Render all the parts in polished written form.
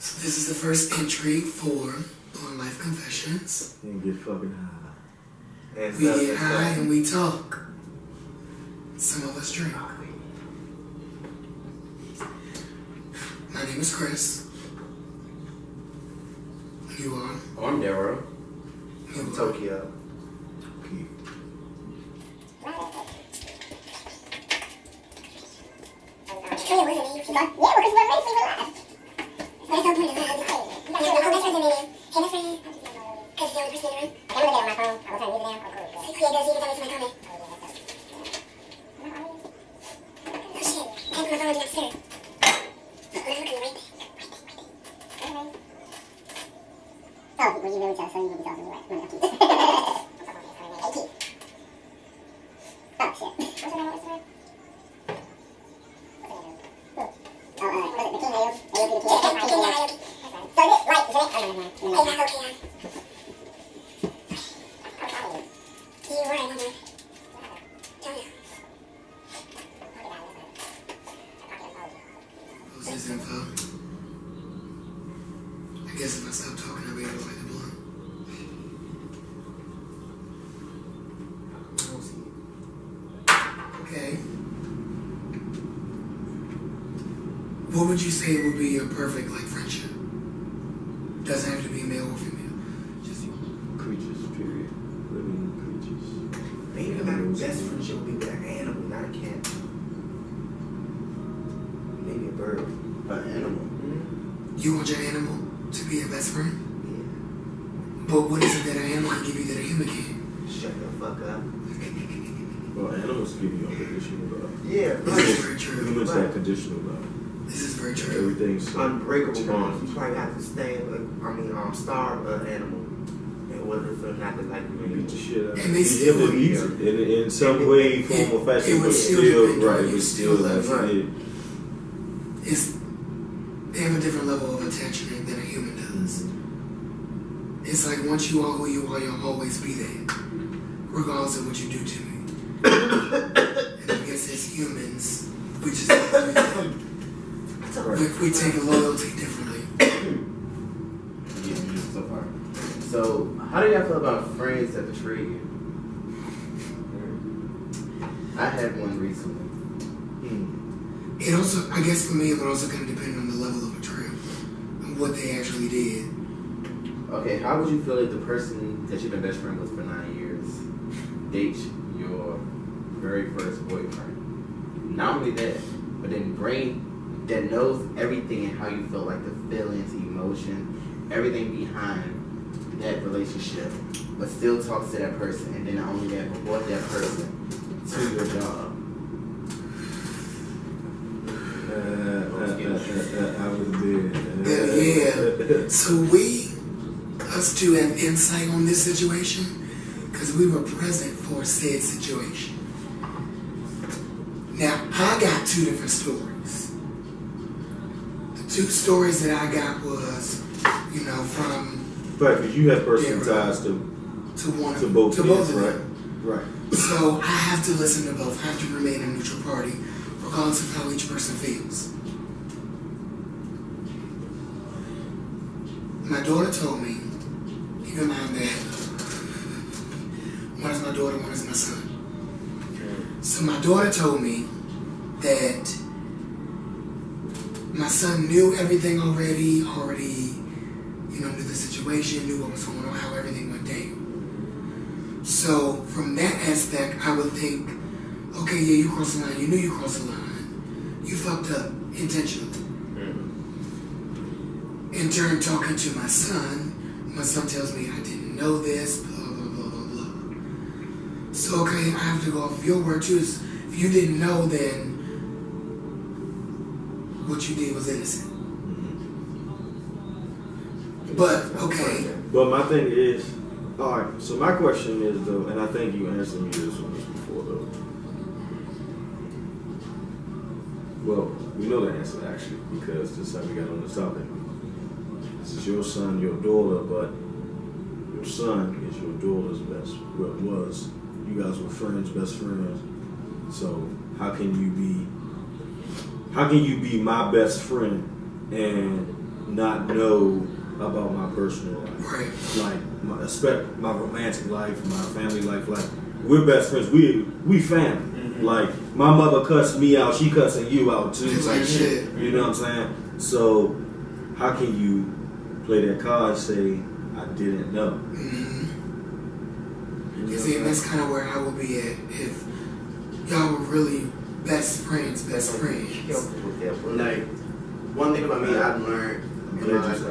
So this is the first entry for BluntLifeConfessions. And get fucking high. And we get high and we talk. Some of us drink. My name is Chris. You are? Oh, I'm Darrow. I'm Tokyo. Keith. His info. I guess if I stop talking, I'll be able to light the blunt. Okay. What would you say would be your perfect friendship? Doesn't have to be male or female. Just Creatures, period. Living creatures. Maybe my best friendship would be with an animal, not a cat. Maybe a bird. An animal. Mm-hmm. You want your animal to be your best friend? Yeah. But what is it that an animal can give you that a human can't? Shut the fuck up. Well, animals give you unconditional love. Yeah. This is very true. Humans have conditional love. This is very true. Everything's Unbreakable bonds. You probably have to starve an animal in order for not to like you. beat the shit out of And they it. still would be. In some way, form, or fashion, It would but still still, depend on right, you. but still, that's Right. it. They have a different level of attachment than a human does. It's like once you are who you are, you'll always be there, regardless of what you do to me. And I guess as humans, we just we take loyalty differently. Yeah, so far. So, how do y'all feel about friends that betray you? I had one recently. It also, I guess for me, it would also kind of depend on the level of betrayal and what they actually did. Okay, how would you feel if the person that you've been best friend with for 9 years dates your very first boyfriend? Not only that, but then that knows everything and how you feel, like the feelings, emotion, everything behind that relationship, but still talks to that person, and then not only that, but brought that person to your job. I was there. Yeah. So us two have insight on this situation because we were present for said situation. Now, I got two different stories. The two stories that I got was, from... Right, because you have personal ties to both of them. Right. So I have to listen to both. I have to remain a neutral party, regardless of how each person feels. My daughter told me, keep in mind that one is my daughter, one is my son. So my daughter told me that my son knew everything already knew the situation, knew what was going on, how everything went down. So from that aspect, I would think, okay, yeah, you crossed the line, you knew you crossed the line, you fucked up intentionally. In turn, talking to my son tells me I didn't know this, blah, blah, blah, blah, blah. So, okay, I have to go off of your word too. If you didn't know, then what you did was innocent. But, okay. But my thing is, alright, so my question is though, and I think you answered me this one before though. Well, we know the answer actually, because this is how we got on this topic. This is your son, your daughter, but your son is your daughter's best. Well, it was. You guys were friends, best friends. So how can you be my best friend and not know about my personal life. Right. Like my romantic life, my family life. Like we're best friends. We family. Mm-hmm. Like my mother cuts me out, she cussing you out too. Like shit. You know what I'm saying? So how can you play that card and say I didn't know? Mm-hmm. See, and that's kind of where I would be at if y'all were really best friends. Like, one thing about me I've learned in my life, I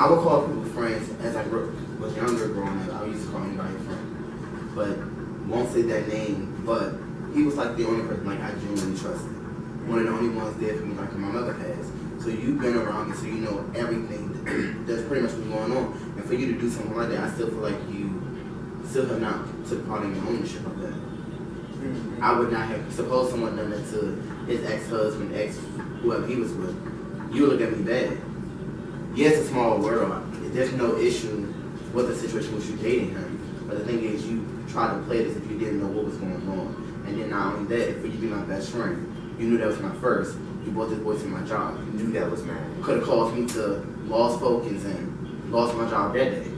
would call people friends as I was younger growing up. I used to call anybody a friend, but won't say that name. But he was like the only person like I genuinely trusted. One of the only ones there for me, like my mother has. So you've been around me, so you know everything that's pretty much been going on. And for you to do something like that, I still feel like you still have not took part in the ownership of that. Mm-hmm. I would not have, suppose someone done that to his ex-husband, whoever he was with, you would look at me bad. Yeah, it's a small world. There's no issue with the situation with you dating him. But the thing is, you try to play it as if you didn't know what was going on. And then not only that, for you to be my best friend, you knew that was my first. You brought this boy to my job. You knew that was mad. Could have caused me to lost focus and lost my job that day.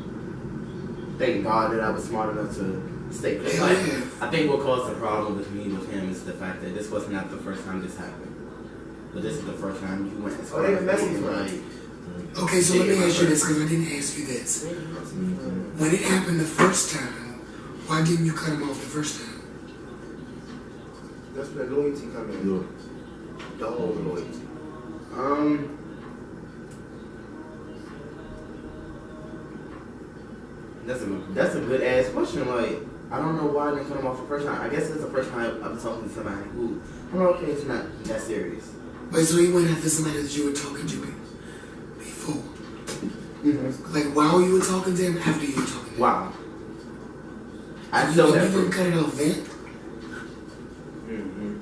Thank God that I was smart enough to stay clear. Like, I think what caused the problem with me with him is the fact that this was not the first time this happened. But this is the first time you went as far as being like... Okay, so let me ask you this, because I didn't ask you this. When it happened the first time, why didn't you cut him off the first time? That's where loyalty comes in. Look. The whole loyalty. That's a good ass question. Like, I don't know why I didn't cut him off the first time. I guess it's the first time I've been talking to somebody who I'm okay, it's not that serious. Wait, so he went after somebody that you were talking to before? Mm-hmm. Like while you were talking to him, after you were talking to him? Wow. I you still have didn't cut it off then? Mm-hmm.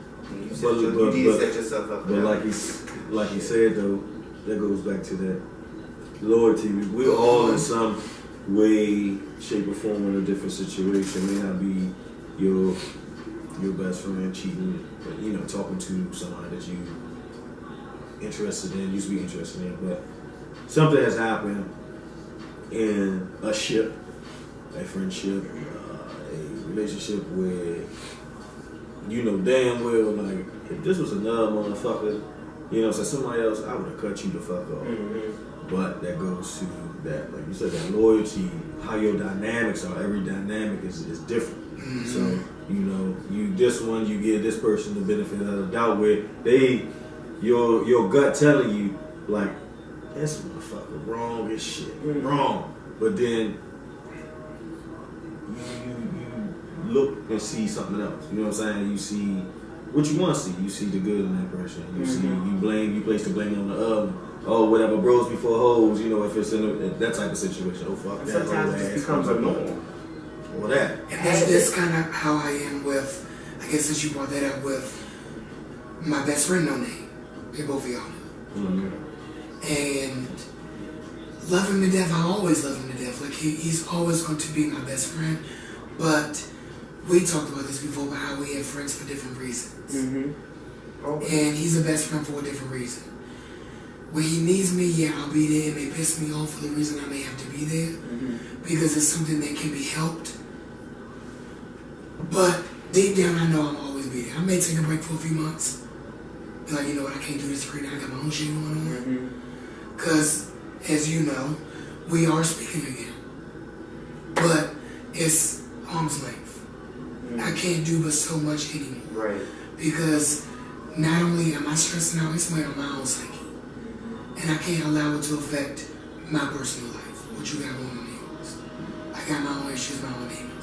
You set yourself up. But like he said though, that goes back to that loyalty. We're all in some way, shape, or form in a different situation. May not be your best friend cheating, but you know, talking to somebody that you interested in, used to be interested in, but something has happened in a ship, a friendship, a relationship where you know damn well, like, if this was another motherfucker, you know, so somebody else, I would have cut you the fuck off. Mm-hmm. But that goes to that, like you said, that loyalty, how your dynamics are. Every dynamic is different. Mm-hmm. So, you know, you give this person the benefit of the doubt where your gut telling you, like, this motherfucker wrong as shit. Mm-hmm. Wrong. But then you look and see something else. You know what I'm saying? You see what you want to see. You see the good in that person. You see, you place the blame on the other. Oh, whatever, bros before hoes, you know, if it's in that type of situation. Oh, fuck that. Sometimes it just becomes a norm. Or that. And that's kind of how I am with, I guess since you brought that up, with my best friend, no name. They both of y'all know. Mm-hmm. And love him to death. I always love him to death. Like, he's always going to be my best friend. But we talked about this before, about how we have friends for different reasons. Mm-hmm. Okay. And he's a best friend for a different reason. When he needs me, yeah, I'll be there. It may piss me off for the reason I may have to be there, because it's something that can be helped. But deep down, I know I'll always be there. I may take a break for a few months. Be like, you know what, I can't do this right now. I got my own shit going on. Because, as you know, we are speaking again. But it's arm's length. I can't do but so much anymore. Right. Because not only am I stressing out, it's on my own psyche. And I can't allow it to affect my personal life. What you got going on yours. I got my own issues, my own demons.